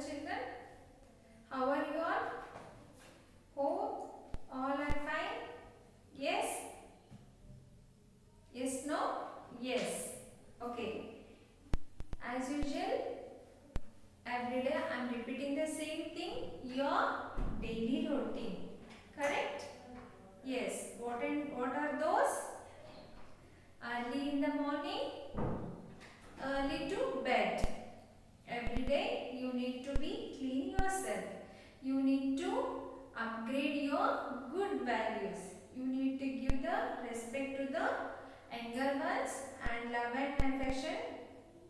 children? How are you all? Hope all are fine? Yes? Yes, no? Yes. Okay. As usual, every day I am repeating the same thing, your daily routine. Correct? Yes. What are those? Early in the morning, early to bed. Every day you need to be clean yourself. You need to upgrade your good values. You need to give the respect to the younger ones and love and affection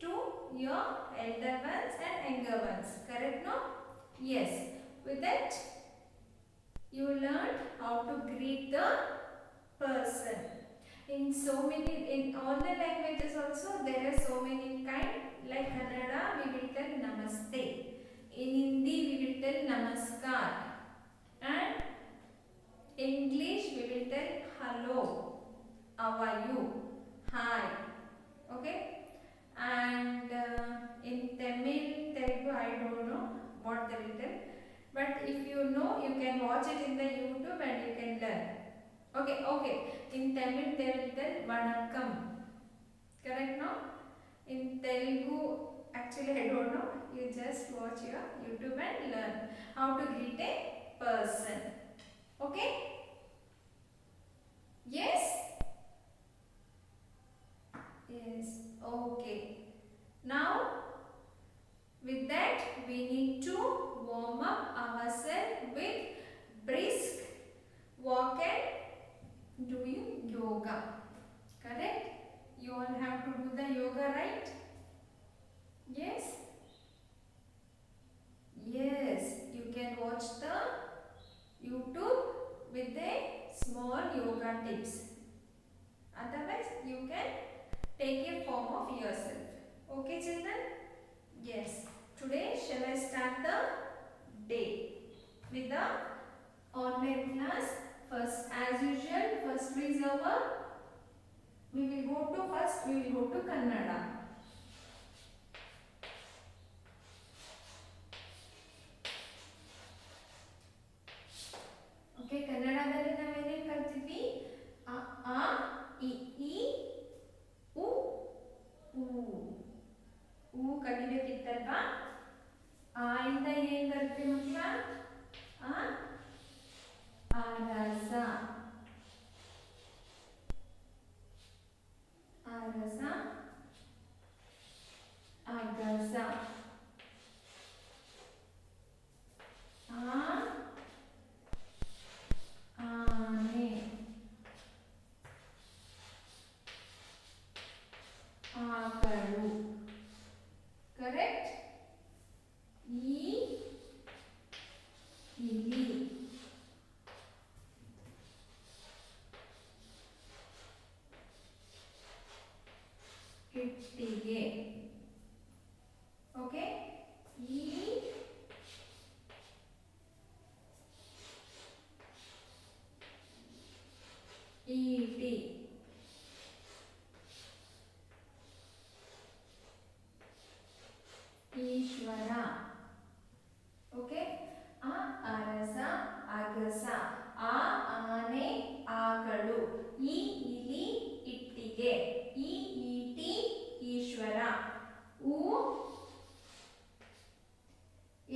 to your elder ones and younger ones. Correct, no? Yes. With that, you learned how to greet the person. In all the languages also there are so many kind. Like Kannada, we will tell Namaste. In Hindi, we will tell Namaskar. And English, we will tell hello, how are you, hi. Okay. And in Tamil, Telugu, I don't know what they will tell. But if you know, you can watch it in the YouTube and you can learn. Okay. In Tamil, they will tell Vanakkam. Correct, no? In Telugu, actually I don't know. You just watch your YouTube and learn how to greet a person. Okay? Yes? Yes. Okay. Now, with that, we need to warm up ourselves with brisk walk and doing yoga. Correct? You all have to do the yoga, right? Yes? Yes. You can watch the YouTube with a small yoga tips. Otherwise, you can take a form of yourself. Okay, children? Yes. Today, shall I start the day with the online class? First, as usual, first we will go to Kannada. Okay, ಕನ್ನಡದಲ್ಲಿ ನಾವೇನೇನು ಕಲ್ತಿದ್ವಿ? ಆ E ಈ ಉ ಊ. ಊ ಕಲಿಬೇಕಿತ್ತಲ್ವಾ? ಆ ಇಂದ ಏನು ಬರುತ್ತೆ ಮಕ್ಕಳ? ಅರಸ. ಅರಸ, ಅಗಸ. ಆನೆ, ಆಕಳು. ಕರೆಕ್ಟ್? ಈ ಇಲಿ. ಇಟ್ಟಿಗೆ. ಓಕೆ? ಈ ಈಟಿ. ಈಶ್ವರ. ಓಕೆ? ಆ ಅರಸ, ಅಗಸ. ಆ ಆನೆ, ಆಕಳು. ಈ ಇಲಿ, ಇಟ್ಟಿಗೆ. ಈ ಈಟಿ, ಈಶ್ವರ. ಊ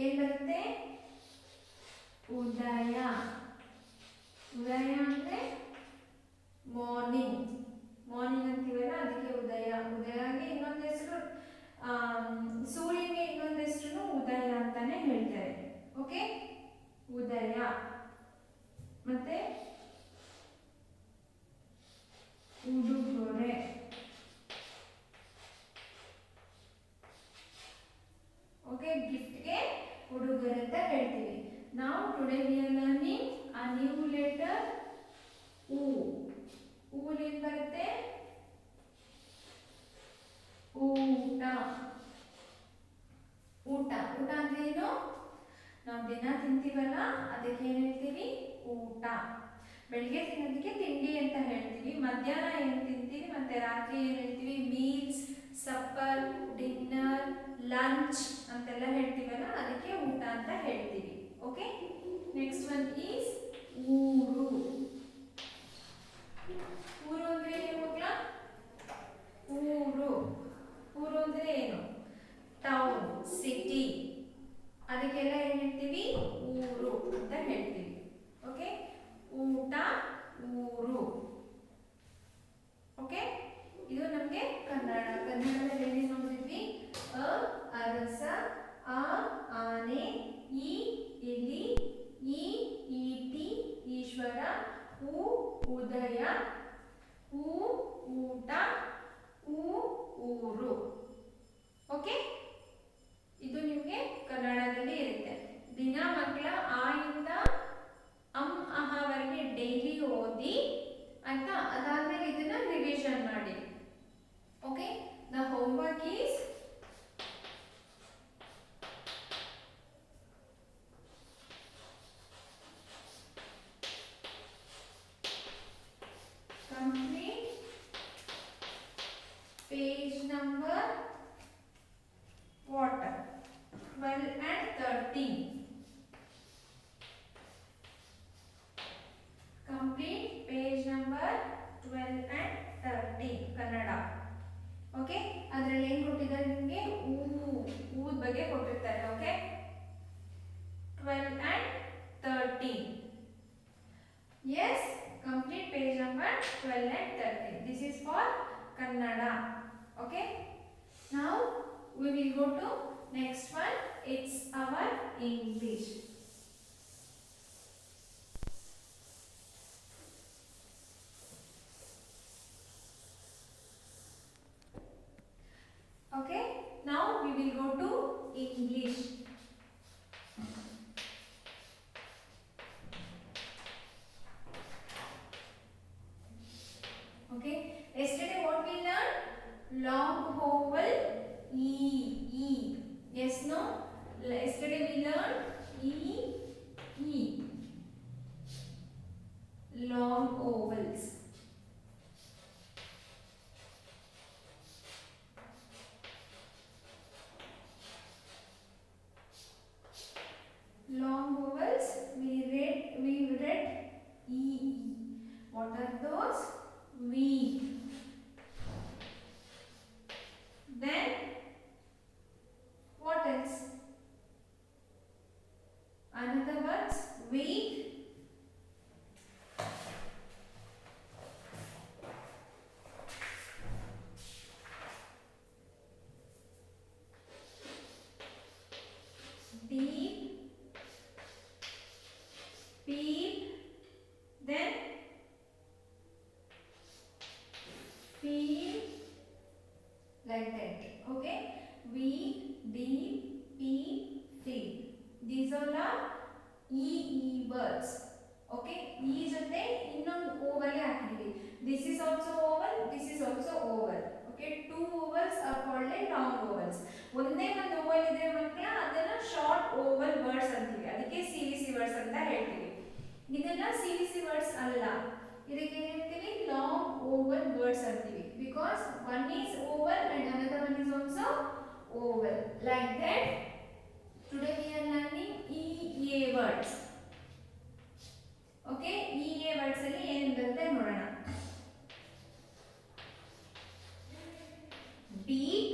ಏನ್ ಬರುತ್ತೆ? ಉದಯ. ಉದಯ ಅಂದ್ರೆ ಮಾರ್ನಿಂಗ್. ಮಾರ್ನಿಂಗ್ ಅಂತೀವಲ್ಲ, ಅದಕ್ಕೆ ಉದಯ. ಉದಯಗೆ ಇನ್ನೊಂದು ಹೆಸರು, ಸೂರ್ಯನಿಗೆ ಇನ್ನೊಂದು ಹೆಸರು ಉದಯ ಅಂತಾನೆ ಹೇಳ್ತಾರೆ. ಓಕೆ? ಉದಯ. ಮತ್ತೆ ಉಡುಗೊರೆ. ಓಕೆ? ಗಿಫ್ಟ್ಗೆ ಉಡುಗೊರೆ ಅಂತ ಹೇಳ್ತೀವಿ. ನಾವು today we are learning a new letter U. ಊಲಿ ಏನು ಬರುತ್ತೆ? ಊಟ. ಊಟ. ಊಟ ಅಂದ್ರೆ ಏನು? ನಾವು ದಿನ ತಿಂತೀವಲ್ಲ, ಅದಕ್ಕೆ ಏನು ಹೇಳ್ತೀವಿ? ಊಟ. ಬೆಳಿಗ್ಗೆ ತಿನ್ನೋದಕ್ಕೆ ತಿಂಡಿ ಅಂತ ಹೇಳ್ತೀವಿ. ಮಧ್ಯಾಹ್ನ ಏನು ತಿಂತೀವಿ, ಮತ್ತೆ ರಾತ್ರಿ ಏನು ಹೇಳ್ತೀವಿ? ಮೀಲ್ಸ್, ಸಪ್ಪರ್, ಡಿನ್ನರ್, ಲಂಚ್ ಅಂತೆಲ್ಲ ಹೇಳ್ತೀವಲ್ಲ ಅದಕ್ಕೆ ಊಟ ಅಂತ ಹೇಳ್ತೀವಿ. ಓಕೆ, ನೆಕ್ಸ್ಟ್ ಒನ್ ಈಸ್ ಊರು. ಊರು ಅಂದ್ರೆ ಏನು ಮಕ್ಕಳ? ಊರು ಊರು ಅಂದ್ರೆ ಏನು? ಟೌನ್, ಸಿಟಿ, ಅದಕ್ಕೆಲ್ಲ ಏನ್ ಹೇಳ್ತೀವಿ? ಊರು ಅಂತ ಹೇಳ್ತೀವಿ. ಓಕೆ, ಊಟ, ಊರು. ಓಕೆ, ಇದು ನಮಗೆ ಕನ್ನಡದಲ್ಲಿ ಏನೇನು ನೋಡಿದ್ವಿ? ಅ ಅರಸ, ಆ ಆನೆ, ಈ ಇಲಿ, ಈ ಈಟಿ ಈಶ್ವರ, ಉ ಉದಯ, ಊ ಊಟ, ಊ ಊರು. ಓಕೆ, ಇದು ನಿಮಗೆ ಕನ್ನಡದಲ್ಲಿ ಇರುತ್ತೆ. ದಿನ ಮಕ್ಕಳ ಆ ಇಂದ ಅಹವರೆಗೆ ಡೈಲಿ ಓದಿ ಅಂತ, ಅದಾದ್ಮೇಲೆ ಇದನ್ನ ರಿವಿಷನ್ ಮಾಡಿ. Okay, the homework is complete page number what? 12 and 13. Complete page number 12 and 13 Kannada. Okay, ಅದರಲ್ಲಿ ಏನು ಕೊಟ್ಟಿದ್ದಾರೆ ನಿಮಗೆ? ಊದ ಬಗ್ಗೆ ಕೊಟ್ಟಿರ್ತಾರೆ. Okay, 12 and 13. Yes, complete page number 12 and 13. This is for Kannada. Okay, now we will go to next one. It's our English. Okay, now we will go to English. Okay, yesterday what we learned? Long vowel E. Yes, no? Yesterday we learned E. Long vowels. Long vowels we read E. What are those? Weak. Then what else? Another words? Weak. Deep. Peep. Then feel, like that. Okay, weak, deep, peep, feel. These all are E words. Okay, E ಜೊತೆ ಇನ್ನೊಂದು Oval ಹಾಕಿದೀವಿ. This is also oval, this is also oval. Okay, two ovals are called a long ovals. ಒಂದೇ ಒಂದು Oval ಇದ್ರೆ ಮಕ್ಕಳ ಅದನ್ನ short Oval words ಅಂತೀವಿ. ಅದಕ್ಕೆ CVC ವರ್ಡ್ಸ್ ಅಂತ ಹೇಳ್ತೀವಿ. ಇದೆಲ್ಲ CVC ವರ್ಡ್ಸ್ ಅಲ್ಲ, ಇದಕ್ಕೆ ಏನು ಹೇಳ್ತೀವಿ? ಲಾಂಗ್ ಓವಲ್ ವರ್ಡ್ಸ್ ಅಂತೀವಿ. Because one is oval and another one is also oval. Like that, today we are learning EA words. Okay, EA words ಅಲ್ಲಿ ಏನು ಬರುತ್ತೆ ನೋಡೋಣ. Beak,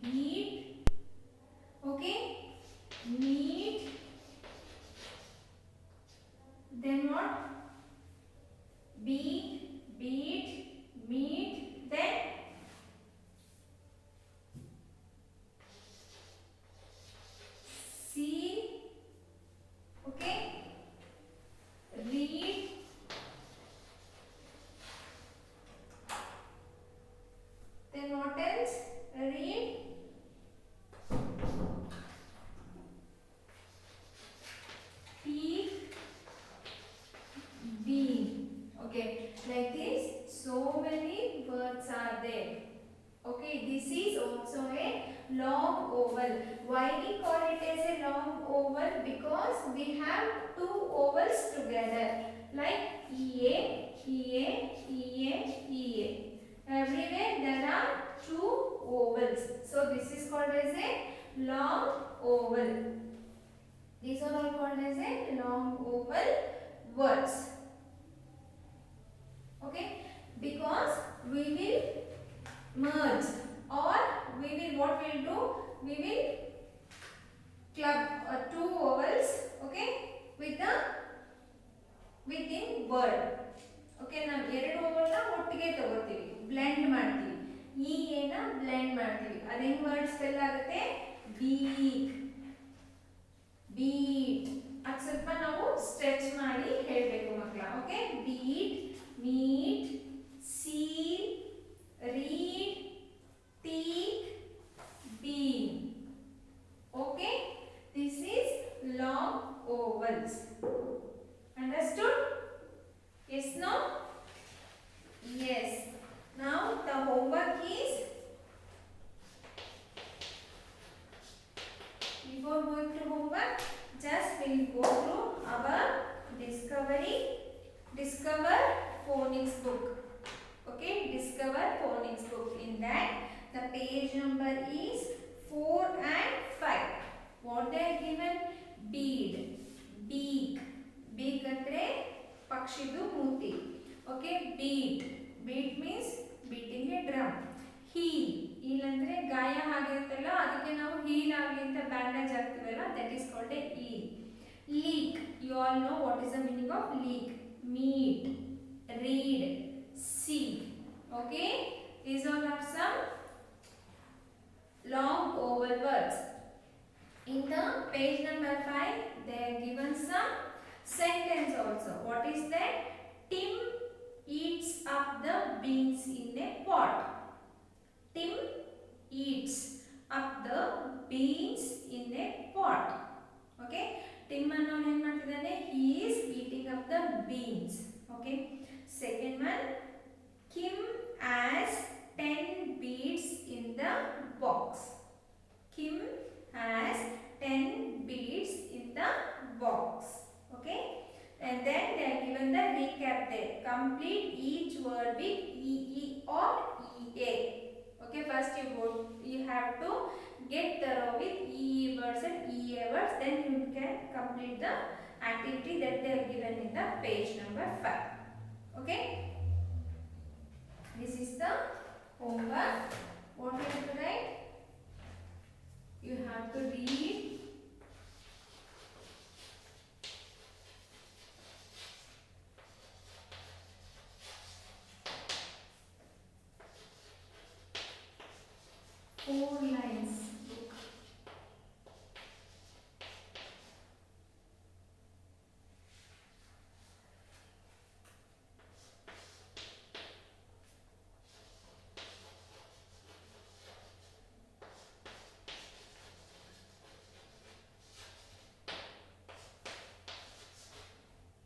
beat, okay, meat, then what? Beat, meat, then see, okay, read, then what else? Read, peak, bean. Okay, like this so many words are there. Okay, this is also a long oval. Why we call it as a long oval? Because we have two ovals together, like EA E. Everywhere there are two ovals. So this is called as a long oval. These are all called as a long oval words. Okay, because we will merge, or we will, what we will do, we will club two ovals, okay, with the within word. Okay, ನಾವು ಎರಡು Oval ನ ಒಟ್ಟಿಗೆ ತಗೋತೀವಿ, blend ಮಾಡ್ತೀವಿ. ಈ ಏನ blend ಮಾಡ್ತೀವಿ. ಅದೇನ್ ವರ್ಡ್ ಸ್ಪೆಲ್ ಆಗುತ್ತೆ? Beak, beat. ಅದು ಸ್ವಲ್ಪ ನಾವು ಸ್ಟ್ರೆಚ್ ಮಾಡಿ ಹೇಳಬೇಕು ಮಕ್ಕಳ. Okay, beat, meet, seal, read, teak, bean. Okay, this is long ovals. Understood? Yes, no? Yes. Now the homework is, before going to homework, just we'll go through our discover phonics book. Okay, discover phonics book. In that, the page number is 4 and 5. What they are given? Bead, beak. Beak andre pakshidu ಮೂತಿ. Okay, beat. Beat means beating a drum. Heel. Heel ಅಂದ್ರೆ ಗಾಯ ಆಗಿರುತ್ತಲ್ಲ, ಅದಕ್ಕೆ ನಾವು heel ಆಗಲಿ ಅಂತ bandage ಹಾಕ್ತೀವಲ್ಲ, that is called a heel. Leak. You all know what is the meaning of leak. Meet, read, see. Okay, these all are some long oval words. In the page number 5, they are given some sentence also. What is that? Tim eats up the beans in a pot. Tim eats up the beans in a pot. Okay, Tim ಅನ್ನೋನು ಏನು ಮಾಡ್ತಿದ್ದಾನೆ? He is eating up the beans. Okay, second one, Kim has 10 beads in the box. Kim has 10 beads in the box. Okay, and then they are given the recap there. Complete each word with ee or ea. Okay, first you have to get thorough with ee words and ea words, then you can complete the activity that they are given in the page number 5. Okay, this is the homework. What you have to write? You have to read four lines book.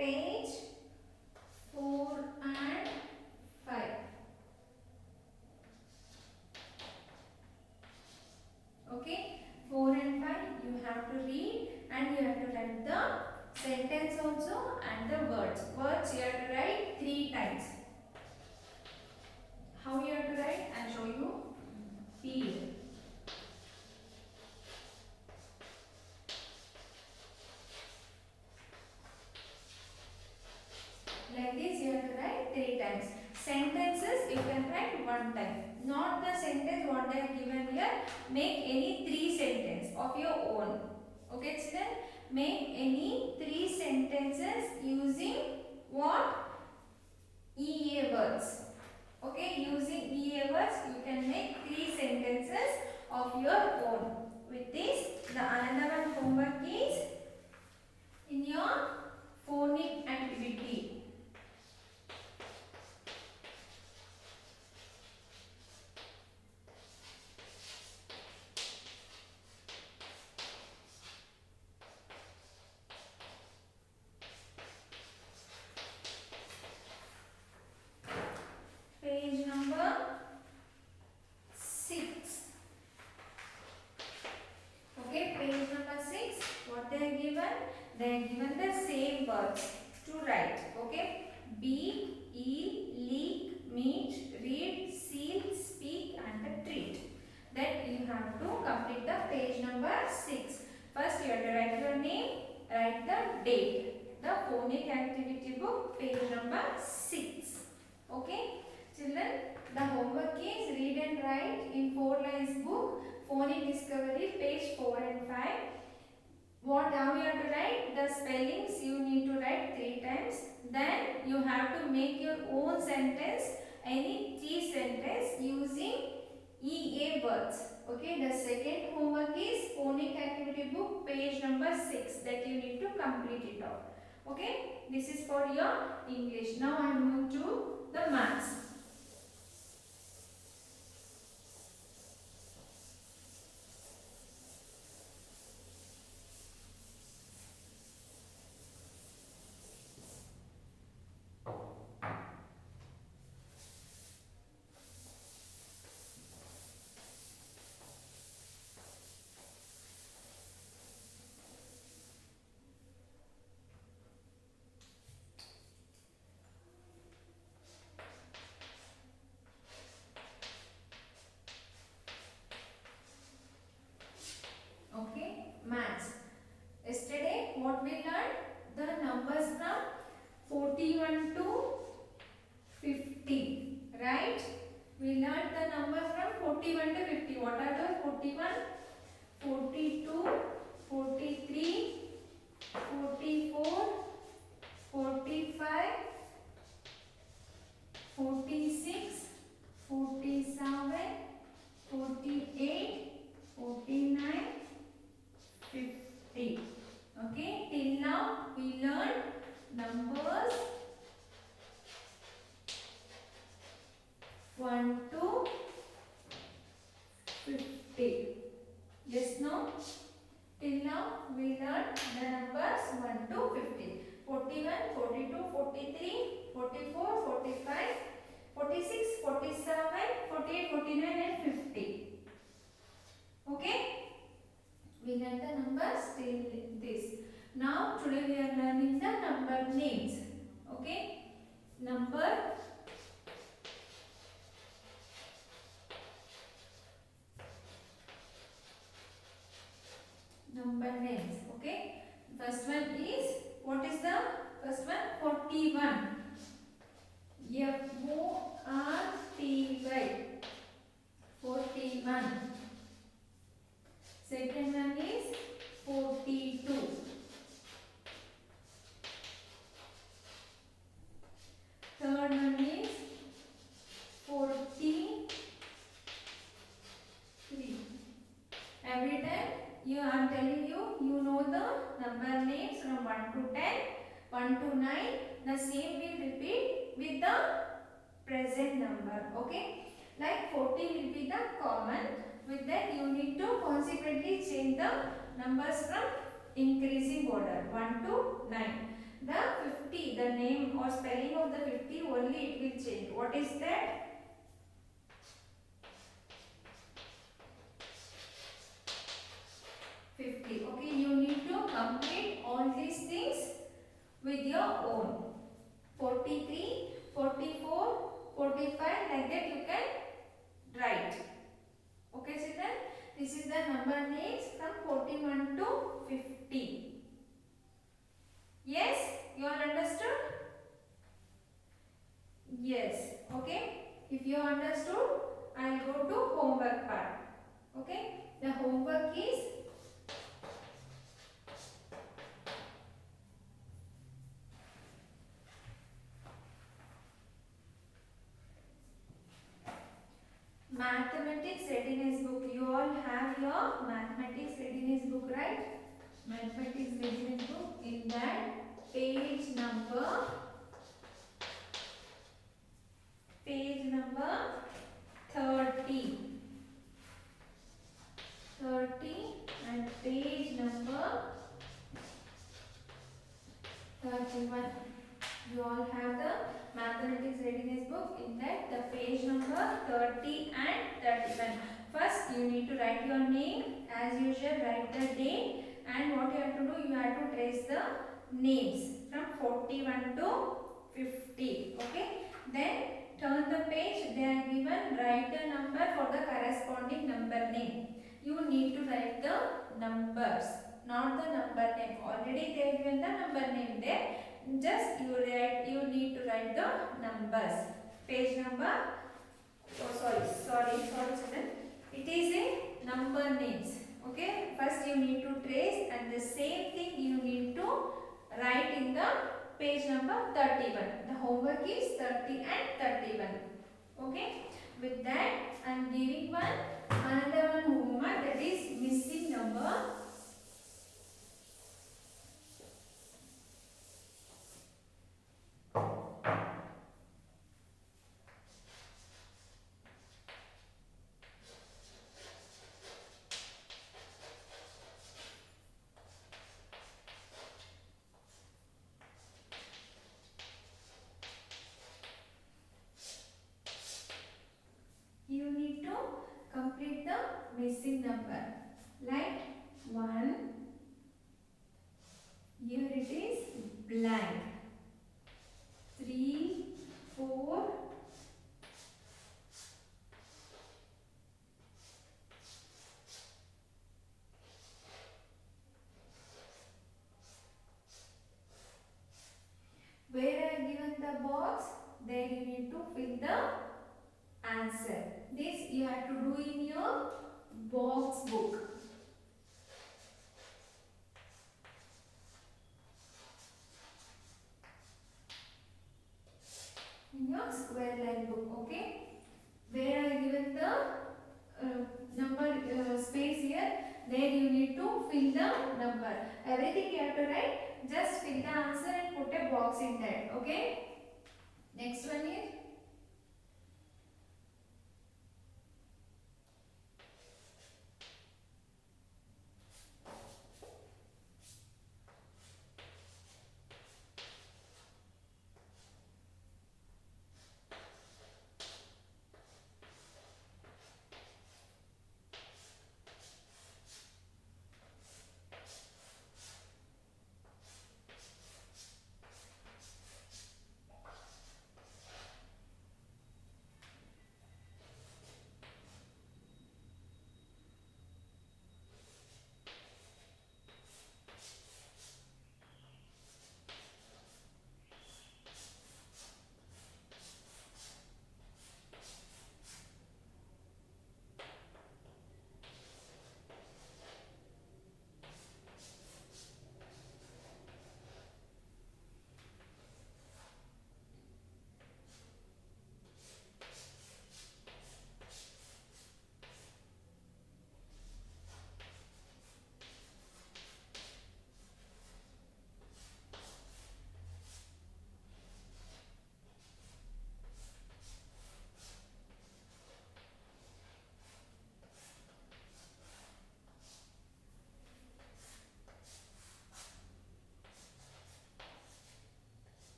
Page 4 and 5. Okay, 4 and 5 you have to read, and you have to write the sentence also and the words. Words you have to write 3 times. How you have to write? I will show you. Feed. Like this you have to write 3 times. Sentences you can write 1 time. Not the sentence what they are given here. Make any 3 sentences of your own. Okay children, make any 3 sentences using what? EA words. Okay, using EA words you can make 3 sentences of your own. With this, the another one homework is in your phonic activity. Page number 6. Okay, page number book, page number 6. Okay, children, the homework is read and write in 4 lines book, phonic discovery, page 4 and 5. How you have to write? The spellings you need to write 3 times. Then you have to make your own sentence, any T sentence using EA words. Okay, the second homework is phonic activity book, page number 6, that you need to complete it off. Okay, this is for your English. Now I am moving to the maths. Okay, maths. Yesterday what we learned? The numbers from 41 to 50, right? We learned the numbers from 41 to 50. What are those? 41, 42, 43, 44, 45, 46, 47, 48, 49, 50. Okay, till now we learned numbers 1 to 50. Yes, no? Till now we learned the numbers 1 to 50. 41, 42, 43, 44, 45, 46, 47, 48, 49 and 50. Okay? We learned the numbers till this. Now today we are learning the number names. Okay? Number names. Okay? First one is, what is the first one? 41. F-O-R-T-Y. 41. Second one is 42. Third one is 43. Every time I am telling you, you know the number names from 1 to 10, 1 to 9. The same will repeat with the present number. Okay? Like 40 will be the common. With that you need to consequently change the numbers from increasing order 1 to 9. The 50, the name or spelling of the 50 only it will change. What is that? Okay, you need to complete all these things with your own. 43, 44, 45, like that you can write. Okay, children, this is the number names from 41 to 50. Yes, you all understood? Yes. Okay. If you understood, I will go to homework part. Okay. The homework is mathematics readiness book. You all have your mathematics readiness book, right? Mathematics readiness book. In that, page number 30. 30 and page number 31. You all have the mathematics readiness book. In that, the page number 30 and 31. First, you need to write your name. As usual, write the day. And what you have to do, you have to trace the names from 41 to 50. Okay. Then, turn the page. They are given. Write the number for the corresponding number name. You need to write the numbers, not the number name. Already they have given the number name there. just you need to write the numbers. Page number, oh sorry student, it is a number names. Okay, first you need to trace and the same thing you need to write in the page number 31. The homework is 30 and 31. Okay, with that I am giving another one homework, that is missing number. You need to complete the missing number, like 1, here it is blank, 3, 4, 'where I given the box, there you need to fill the answer. This you have to do in your box book. In your square line book, okay? Where I given the number space here, there you need to fill the number. Everything you have to write, just fill the answer and put a box in that, okay? Next one is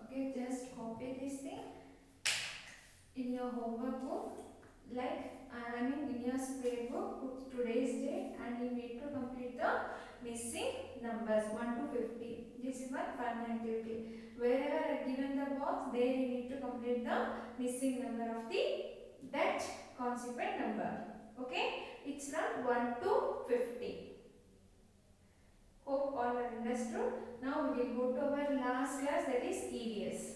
okay, just copy this thing in your homework book, like I mean in your square book, put today's date and you need to complete the missing numbers 1 to 50. This is one fun activity. Wherever I given the box, there you need to complete the missing number of that consequent number. Okay, it's from 1 to 50. Hope all are understood. Now we will go to our last class, that is EVS.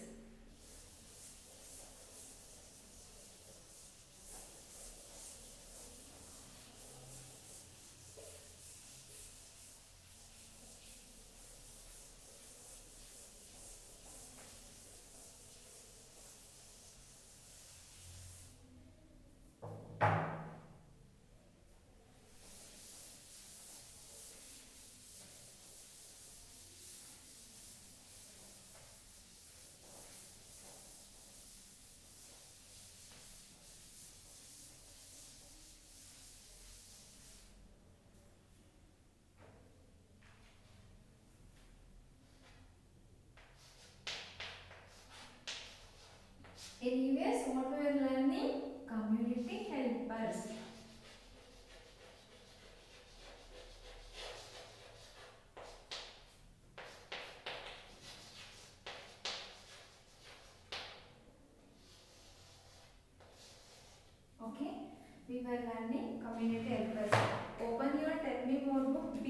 We were learning community helpers. Open your Tell Me More book B.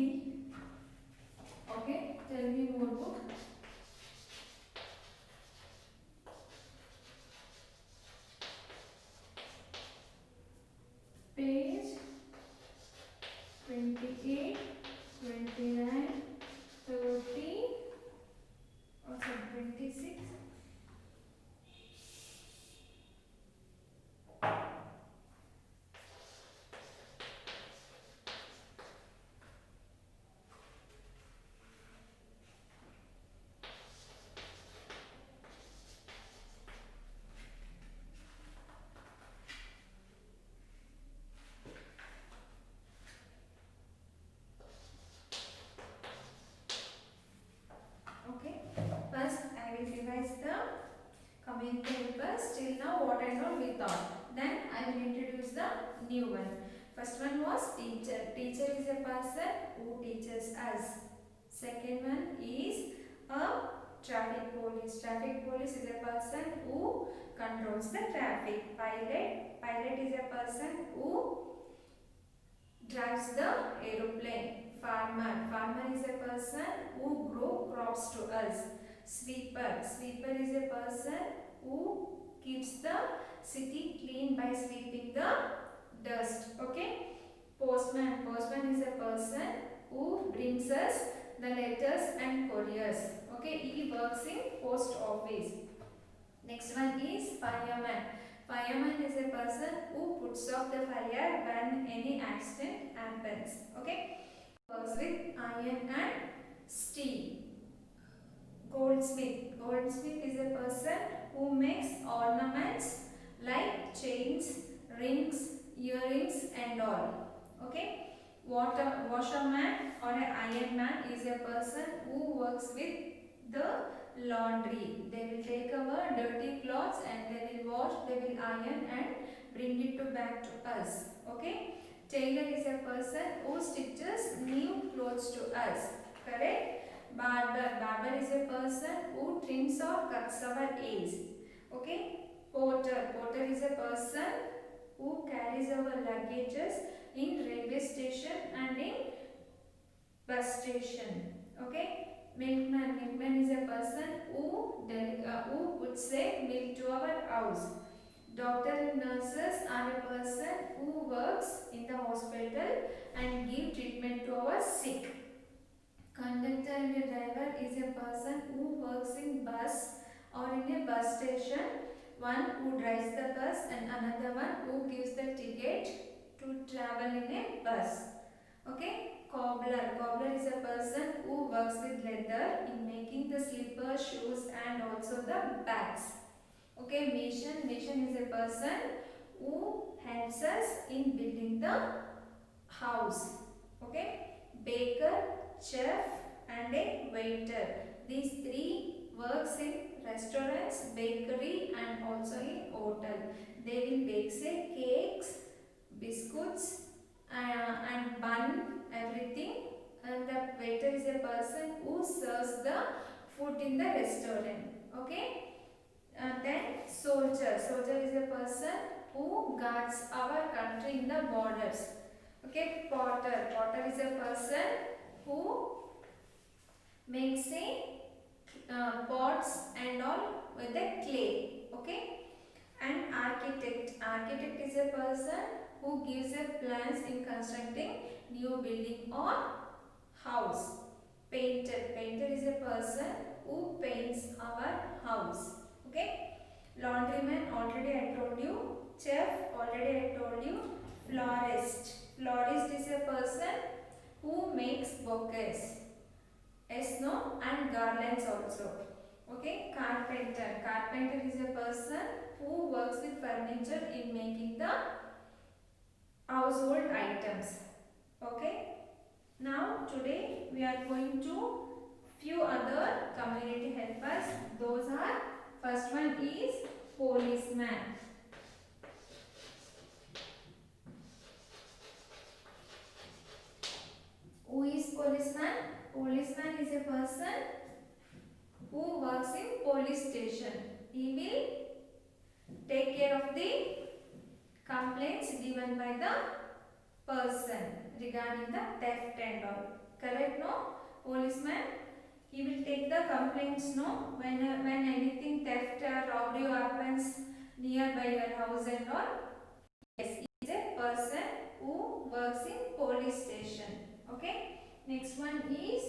Okay, Tell Me More book. Page 28, 29, 30, also 26. Okay, first I will revise the community helpers. Till now what and all we thought. Then I will introduce the new one. First one was teacher. Teacher is a person who teaches us. Second one is a traffic police. Traffic police is a person who controls the traffic. Pilot. Pilot is a person who drives the aeroplane. Farmer. Farmer is a person who grow crops to us. Sweeper. Sweeper is a person who keeps the city clean by sweeping the dust. Okay. Postman. Postman is a person who brings us the letters and couriers. Okay. He works in post office. Next one is fireman. Fireman is a person who puts out the fire when any accident happens. Okay. Works with iron and steel. Goldsmith. Goldsmith is a person who makes ornaments like chains, rings, earrings and all. Okay. Washerman or an iron man is a person who works with the laundry. They will take our dirty clothes and they will wash, they will iron and bring it back to us. Okay. Tailor is a person who stitches new clothes to us. Correct? Barber. Barber is a person who trims or cuts our hairs. Okay. Porter. Porter is a person who carries our luggages in railway station and in bus station. Okay. Milkman. Milkman is a person who puts a milk to our house. Doctor and nurses are a person who works in the hospital and give treatment to our sick. Conductor and a driver is a person who works in bus or in a bus station. One who drives the bus and another one who gives the ticket to travel in a bus. Okay. Cobbler. Cobbler is a person who works with leather in making the slippers, shoes and also the bags. Okay. Mason. Mason is a person who helps us in building the house. Okay. Baker, chef and a waiter. These three works in restaurants, bakery and also in hotel. They will bake say cakes, biscuits and bun, everything. And the waiter is a person who serves the food in the restaurant. Okay. Then soldier. Soldier is a person who guards our country in the borders. Okay. Potter. Potter is a person who makes a pots and all with the clay. Okay. And architect. Architect is a person who gives a plans in constructing new building or house. Painter. Painter is a person who paints our house. Okay. Laundryman, already I told you. Chef, already I told you. Florist. Florist is a person who makes bouquets. Yes, no, and garlands also. Okay. Carpenter. Carpenter is a person who works with furniture in making the household items. Okay. Now today we are going to few other community helpers. Those are, first one is policeman. Who is policeman? Policeman is a person who works in police station. He will take care of the complaints given by the person regarding the theft and all. Correct? No? Policeman, he will take the complaints, no? When anything theft or robbery happens nearby your house and all. Yes, he is a person who works in police station. Okay? Next one is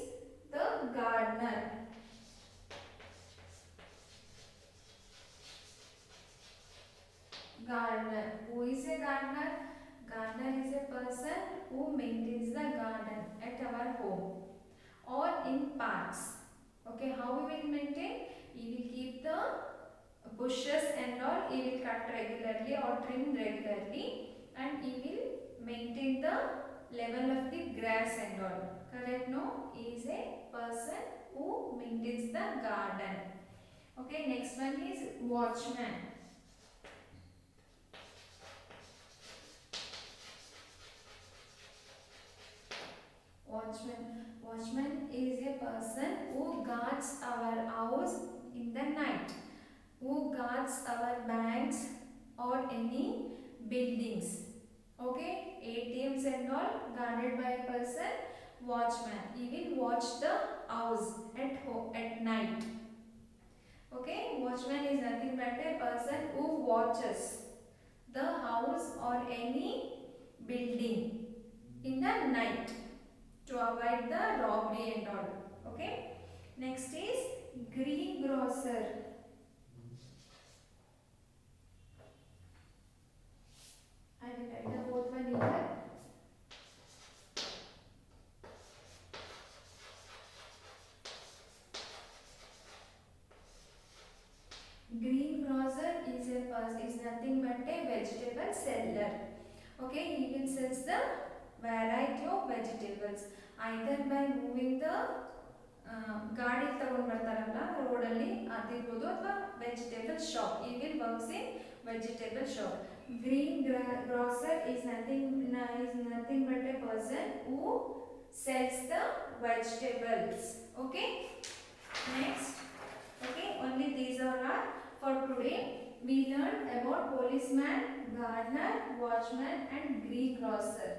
the gardener. Gardener. Who is a gardener? Gardener is a person who maintains the garden at our home or in parks. Okay, how we will maintain? He will keep the bushes and all, he will cut regularly or trim regularly, and he will maintain the level of the grass and all. Correct? No? He is a person who maintains the garden. Okay, next one is watchman. Watchman is a person who guards our house in the night, who guards our banks or any buildings. Okay, ATMs and all guarded by a person, watchman. He will watch the house at home at night. Okay, watchman is nothing but a person who watches the house or any building in the night to avoid the robbery and all. Okay. Next is greengrocer. I will write the both one here. Greengrocer is nothing but a vegetable seller. Okay, he will sell the variety of vegetables either by moving the ಗಾಡಿ ತಗೊಂಡು ಬರ್ತಾರಲ್ಲ ರೋಡಲ್ಲಿ ಅದಿರ್ಬೋದು ಅಥವಾ vegetable shop. ಈ will works in vegetable shop. Green grosser is nothing but a person who sells the vegetables. Okay, next. Okay, only these are for today. We learned about policeman, gardener, watchman and greengrocer.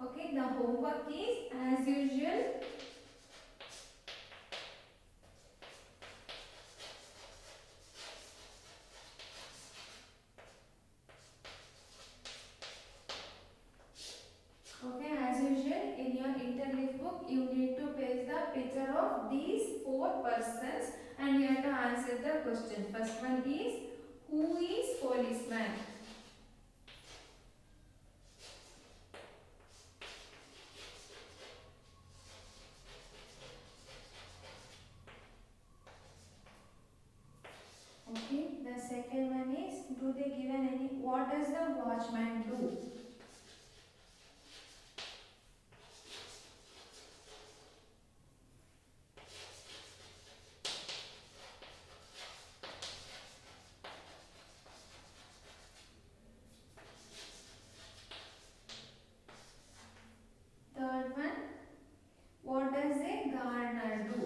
Okay, the homework is as usual. Okay, as usual in your interleaf book you need to paste the picture of these 4 persons and you have to answer the question. First one is, who is policeman? Okay, the second one is, do they given any, what does the watchman do? Third one, what does a gardener do?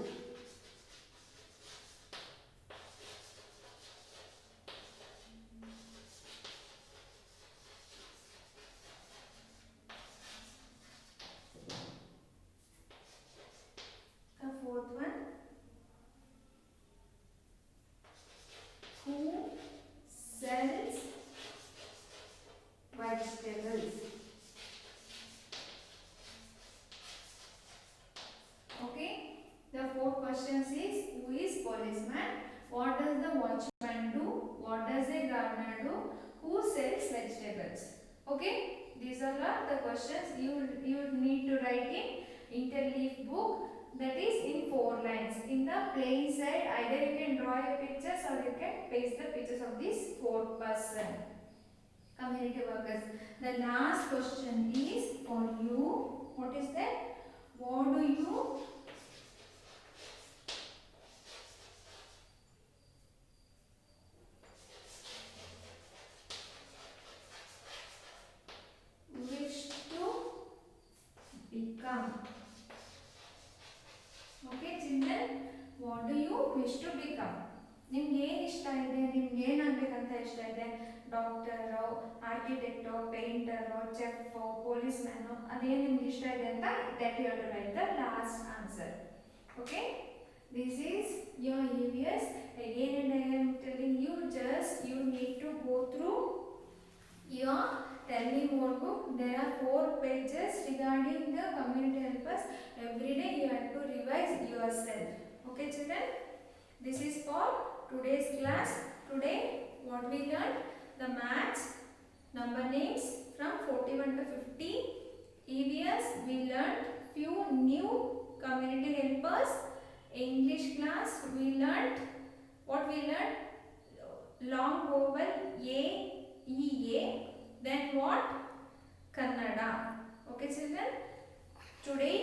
The fourth one, who sells vegetables? Okay, the 4 questions is, who is policeman, what does the watchman do, what does a gardener do, who sells vegetables. Okay, these are the questions you need to write in interleaf book, that is in 4 lines. In the plain side either you can draw your pictures or you can paste the pictures of these 4 person community workers. The last question is for you. What is that? What do you wish to become? Okay children, what do you wish to become? ನಿಮ್ಗೆ ಏನು ಇಷ್ಟ ಇದೆ, ನಿಮ್ಗೆ ಏನಾಗಬೇಕಂತ ಇಷ್ಟ ಇದೆ, doctor, architect, painter, chef, policeman, ಅದೇನು ನಿಮ್ಗೆ ಇಷ್ಟ ಇದೆ ಅಂತ that you have to write the last answer. Okay, this is your EVS. Again and I am telling you, just you need to go through your Tell Me More book. There are 4 pages regarding the community helpers. Every day you have to revise yourself. Okay children, this is for today's class. Today what we learned, the maths number names from 41 to 50. EVS we learned few new community helpers. English class we learned what we learned, long vowel A, E, A, then what, Kannada. Okay children, today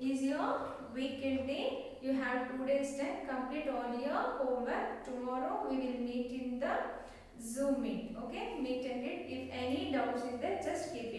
is your weekend day. You have 2 days time, complete all your homework. Tomorrow we will meet in the Zoom meet. Okay, meet and greet. If any doubts is there, just keep it.